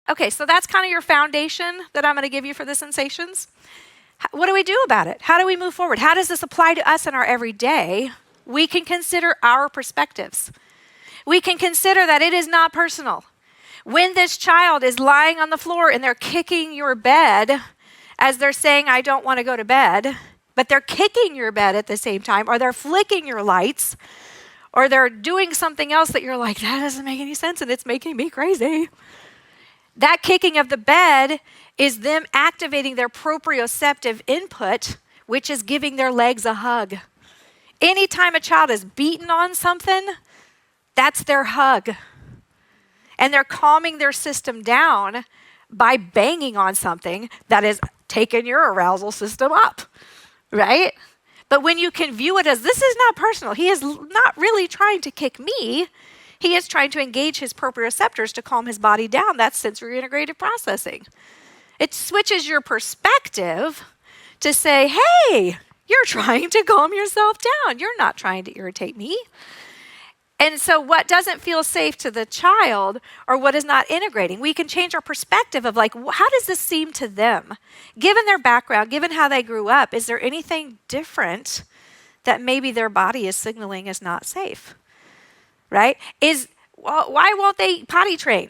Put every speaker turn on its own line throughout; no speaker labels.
Okay, so that's kind of your foundation that I'm going to give you for the sensations. What do we do about it? How do we move forward? How does this apply to us in our everyday? We can consider our perspectives. We can consider that it is not personal. When this child is lying on the floor and they're kicking your bed as they're saying, I don't want to go to bed, but they're kicking your bed at the same time, or they're flicking your lights, or they're doing something else that you're like, that doesn't make any sense and it's making me crazy. That kicking of the bed is them activating their proprioceptive input, which is giving their legs a hug. Anytime a child is beaten on something, that's their hug. And they're calming their system down by banging on something that is taking your arousal system up, right? But when you can view it as, this is not personal, he is not really trying to kick me, he is trying to engage his proprioceptors to calm his body down. That's sensory-integrative processing. It switches your perspective to say, hey, you're trying to calm yourself down. You're not trying to irritate me. And so what doesn't feel safe to the child or what is not integrating, we can change our perspective of like, how does this seem to them? Given their background, given how they grew up, is there anything different that maybe their body is signaling is not safe? Right? Why won't they potty train?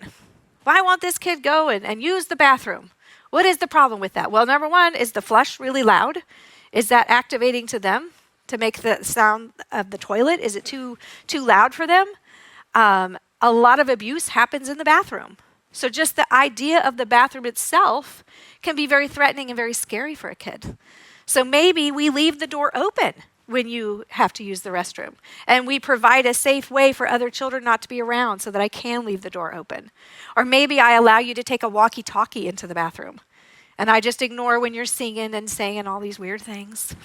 Why won't this kid go and use the bathroom? What is the problem with that? Well, number one, is the flush really loud? Is that activating to them to make the sound of the toilet? Is it too loud for them? A lot of abuse happens in the bathroom. So just the idea of the bathroom itself can be very threatening and very scary for a kid. So maybe we leave the door open when you have to use the restroom. And we provide a safe way for other children not to be around so that I can leave the door open. Or maybe I allow you to take a walkie-talkie into the bathroom. And I just ignore when you're singing and saying all these weird things.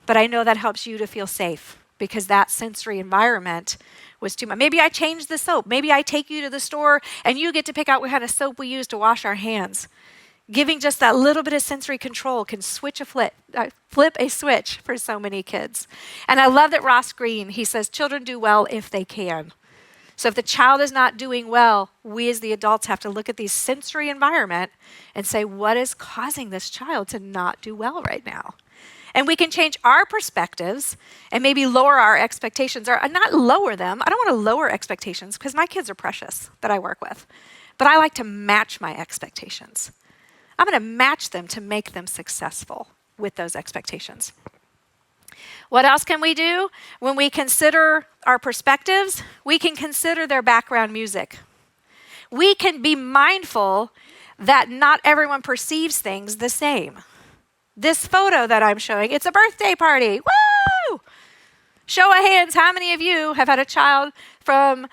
But I know that helps you to feel safe because that sensory environment was too much. Maybe I change the soap. Maybe I take you to the store and you get to pick out what kind of soap we use to wash our hands. Giving just that little bit of sensory control can flip a switch for so many kids. And I love that Ross Green, he says, children do well if they can. So if the child is not doing well, we as the adults have to look at the sensory environment and say, what is causing this child to not do well right now? And we can change our perspectives and maybe lower our expectations, or not lower them. I don't want to lower expectations because my kids are precious that I work with. But I like to match my expectations. I'm going to match them to make them successful with those expectations. What else can we do? When we consider our perspectives, we can consider their background music. We can be mindful that not everyone perceives things the same. This photo that I'm showing, it's a birthday party. Woo! Show of hands, how many of you have had a child from,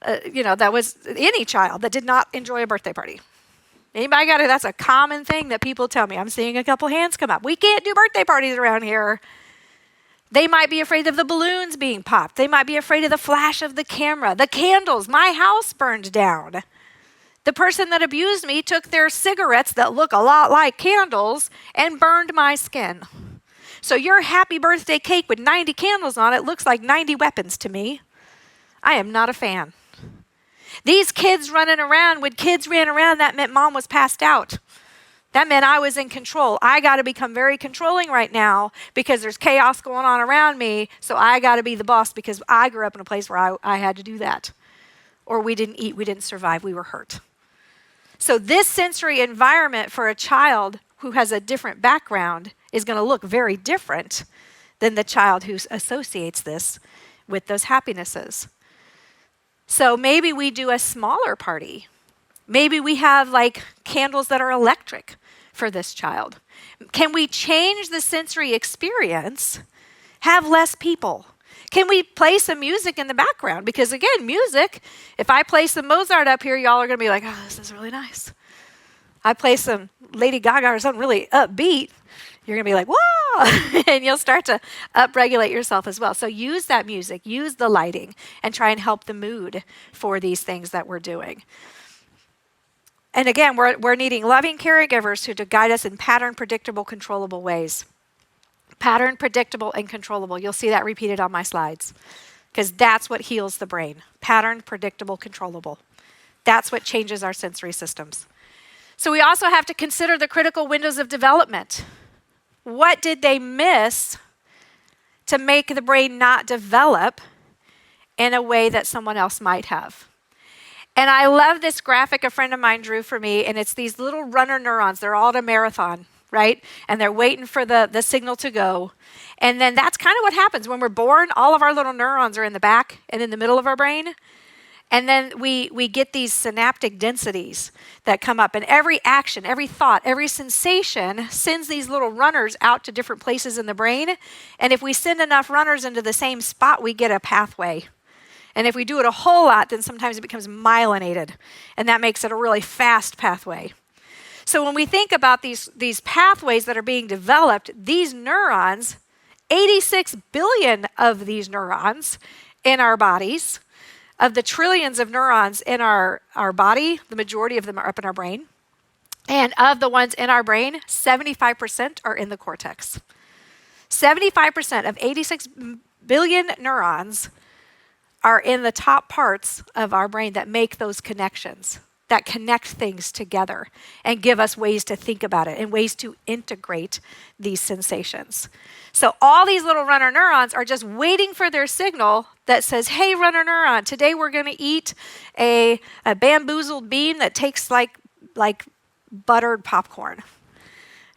that was any child that did not enjoy a birthday party? Anybody got it? That's a common thing that people tell me. I'm seeing a couple hands come up. We can't do birthday parties around here. They might be afraid of the balloons being popped. They might be afraid of the flash of the camera, the candles. My house burned down. The person that abused me took their cigarettes that look a lot like candles and burned my skin. So your happy birthday cake with 90 candles on it looks like 90 weapons to me. I am not a fan. These kids running around, when kids ran around, that meant mom was passed out. That meant I was in control. I got to become very controlling right now because there's chaos going on around me, so I got to be the boss because I grew up in a place where I had to do that. Or we didn't eat, we didn't survive, we were hurt. So this sensory environment for a child who has a different background is going to look very different than the child who associates this with those happinesses. So maybe we do a smaller party. Maybe we have like candles that are electric for this child. Can we change the sensory experience? Have less people. Can we play some music in the background? Because again, music, if I play some Mozart up here, y'all are going to be like, oh, this is really nice. I play some Lady Gaga or something really upbeat, you're going to be like, whoa, and you'll start to upregulate yourself as well. So use that music, use the lighting, and try and help the mood for these things that we're doing. And again, we're needing loving caregivers to guide us in pattern, predictable, controllable ways. Pattern, predictable, and controllable. You'll see that repeated on my slides because that's what heals the brain. Pattern, predictable, controllable. That's what changes our sensory systems. So we also have to consider the critical windows of development. What did they miss to make the brain not develop in a way that someone else might have? And I love this graphic a friend of mine drew for me, and it's these little runner neurons. They're all at a marathon, right? And they're waiting for the signal to go. And then that's kind of what happens. When we're born, all of our little neurons are in the back and in the middle of our brain. And then we get these synaptic densities that come up. And every action, every thought, every sensation sends these little runners out to different places in the brain. And if we send enough runners into the same spot, we get a pathway. And if we do it a whole lot, then sometimes it becomes myelinated. And that makes it a really fast pathway. So when we think about these pathways that are being developed, these neurons, 86 billion of these neurons in our bodies, of the trillions of neurons in our body, the majority of them are up in our brain. And of the ones in our brain, 75% are in the cortex. 75% of 86 billion neurons are in the top parts of our brain that make those connections, that connect things together and give us ways to think about it and ways to integrate these sensations. So all these little runner neurons are just waiting for their signal that says, hey, runner neuron, today we're going to eat a bamboozled bean that tastes like buttered popcorn.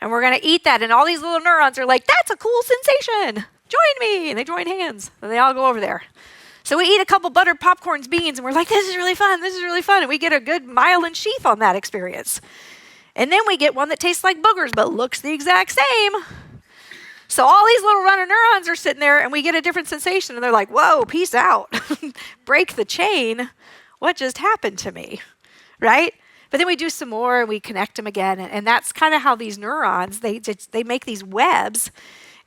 And we're going to eat that. And all these little neurons are like, that's a cool sensation. Join me. And they join hands. And they all go over there. So we eat a couple buttered popcorns, beans, and we're like, this is really fun. This is really fun. And we get a good myelin sheath on that experience. And then we get one that tastes like boogers but looks the exact same. So all these little runner neurons are sitting there and we get a different sensation. And they're like, whoa, peace out. Break the chain. What just happened to me? Right? But then we do some more and we connect them again. And that's kind of how these neurons, they make these webs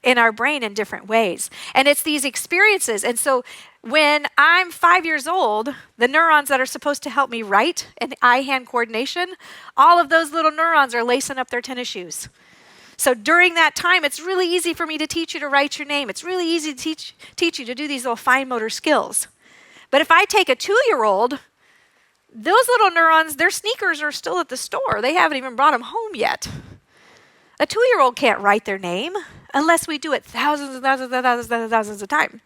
in our brain in different ways. And it's these experiences. And so when I'm 5 years old, the neurons that are supposed to help me write and eye-hand coordination, all of those little neurons are lacing up their tennis shoes. So during that time, it's really easy for me to teach you to write your name. It's really easy to teach you to do these little fine motor skills. But if I take a 2-year-old, those little neurons, their sneakers are still at the store. They haven't even brought them home yet. A 2-year-old can't write their name unless we do it thousands and thousands and thousands and thousands of times.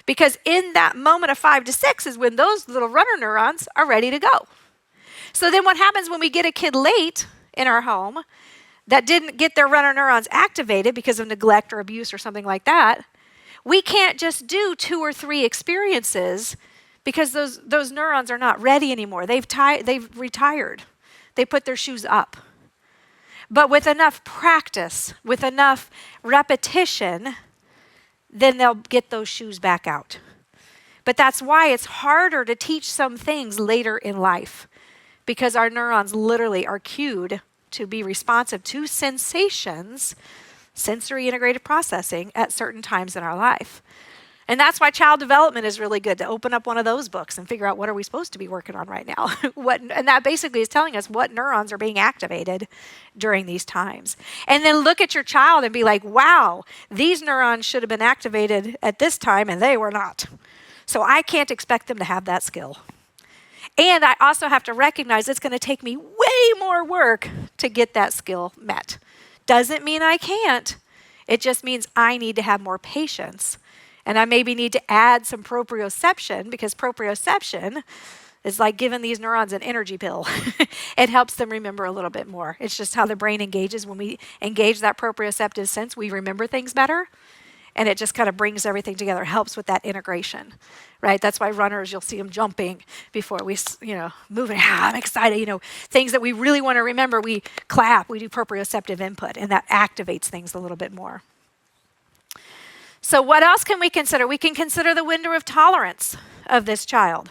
Because in that moment of 5 to 6 is when those little runner neurons are ready to go. So then what happens when we get a kid late in our home that didn't get their runner neurons activated because of neglect or abuse or something like that? We can't just do 2 or 3 experiences because those neurons are not ready anymore. They've retired. They put their shoes up. But with enough practice, with enough repetition, then they'll get those shoes back out. But that's why it's harder to teach some things later in life, because our neurons literally are cued to be responsive to sensations, sensory-integrative processing, at certain times in our life. And that's why child development is really good, to open up one of those books and figure out what are we supposed to be working on right now. And that basically is telling us what neurons are being activated during these times. And then look at your child and be like, wow, these neurons should have been activated at this time and they were not. So I can't expect them to have that skill. And I also have to recognize it's going to take me way more work to get that skill met. Doesn't mean I can't. It just means I need to have more patience. And I maybe need to add some proprioception, because proprioception is like giving these neurons an energy pill. It helps them remember a little bit more. It's just how the brain engages. When we engage that proprioceptive sense, we remember things better. And it just kind of brings everything together, helps with that integration, right? That's why runners, you'll see them jumping before we, moving. I'm excited, things that we really want to remember, we clap, we do proprioceptive input, and that activates things a little bit more. So what else can we consider? We can consider the window of tolerance of this child,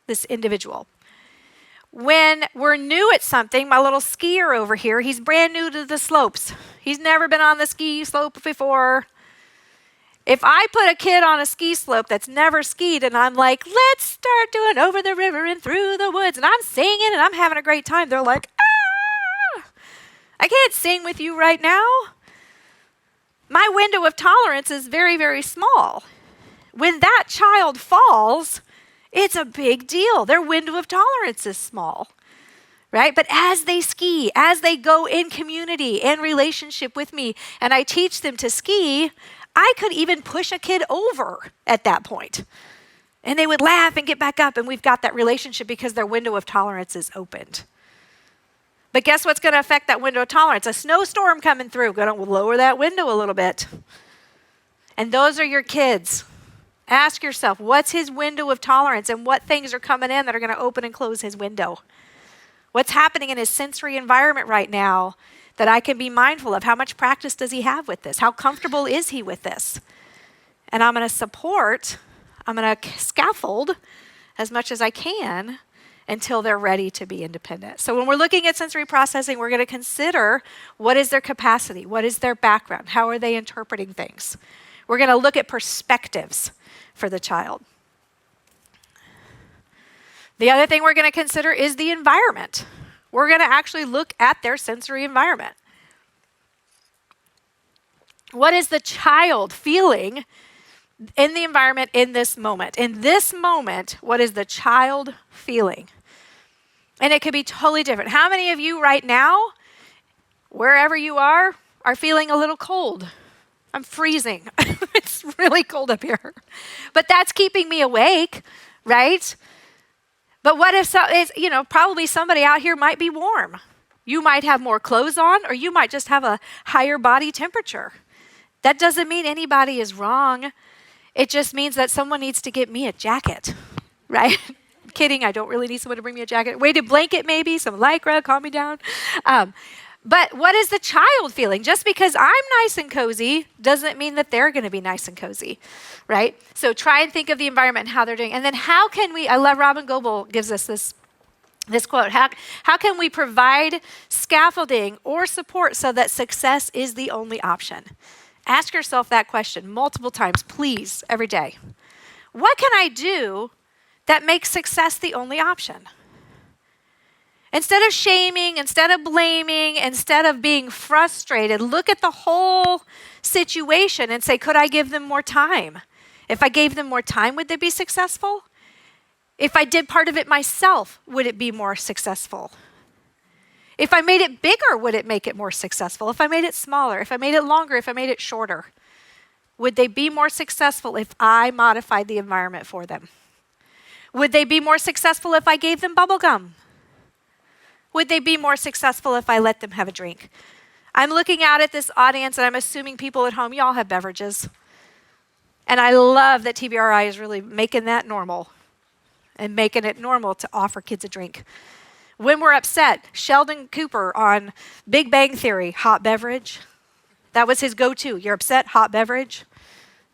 this individual. When we're new at something, my little skier over here, he's brand new to the slopes. He's never been on the ski slope before. If I put a kid on a ski slope that's never skied and I'm like, let's start doing over the river and through the woods, and I'm singing and I'm having a great time, they're like, I can't sing with you right now. My window of tolerance is very, very small. When that child falls, It's a big deal. Their window of tolerance is small, right? But as they ski, as they go in community and relationship with me, and I teach them to ski, I could even push a kid over at that point. And they would laugh and get back up, and we've got that relationship because their window of tolerance is opened. But guess what's going to affect that window of tolerance? A snowstorm coming through, going to lower that window a little bit. And those are your kids. Ask yourself, what's his window of tolerance, and what things are coming in that are going to open and close his window? What's happening in his sensory environment right now that I can be mindful of? How much practice does he have with this? How comfortable is he with this? And I'm going to support, I'm going to scaffold as much as I can until they're ready to be independent. So when we're looking at sensory processing, we're going to consider what is their capacity, what is their background, how are they interpreting things. We're going to look at perspectives for the child. The other thing we're going to consider is the environment. We're going to actually look at their sensory environment. What is the child feeling in the environment in this moment? In this moment, what is the child feeling? And it could be totally different. How many of you right now, wherever you are feeling a little cold? I'm freezing. It's really cold up here. But that's keeping me awake, right? But what if, probably somebody out here might be warm. You might have more clothes on, or you might just have a higher body temperature. That doesn't mean anybody is wrong. It just means that someone needs to get me a jacket, right? Kidding, I don't really need someone to bring me a jacket. Weighted blanket maybe, some Lycra, calm me down. But what is the child feeling? Just because I'm nice and cozy doesn't mean that they're going to be nice and cozy, right? So try and think of the environment and how they're doing. And then how can we, I love Robin Goebel gives us this quote, how can we provide scaffolding or support so that success is the only option? Ask yourself that question multiple times, please, every day. What can I do that makes success the only option? Instead of shaming, instead of blaming, instead of being frustrated, look at the whole situation and say, could I give them more time? If I gave them more time, would they be successful? If I did part of it myself, would it be more successful? If I made it bigger, would it make it more successful? If I made it smaller, if I made it longer, if I made it shorter, would they be more successful if I modified the environment for them? Would they be more successful if I gave them bubble gum? Would they be more successful if I let them have a drink? I'm looking out at this audience, and I'm assuming people at home, y'all have beverages. And I love that TBRI is really making that normal and making it normal to offer kids a drink. When we're upset, Sheldon Cooper on Big Bang Theory, hot beverage. That was his go-to. You're upset, hot beverage.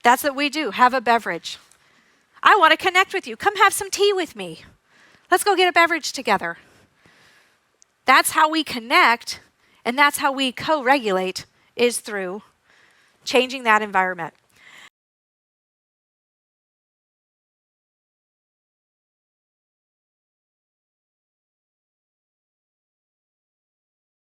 That's what we do, have a beverage. I want to connect with you. Come have some tea with me. Let's go get a beverage together. That's how we connect, and that's how we co-regulate, is through changing that environment.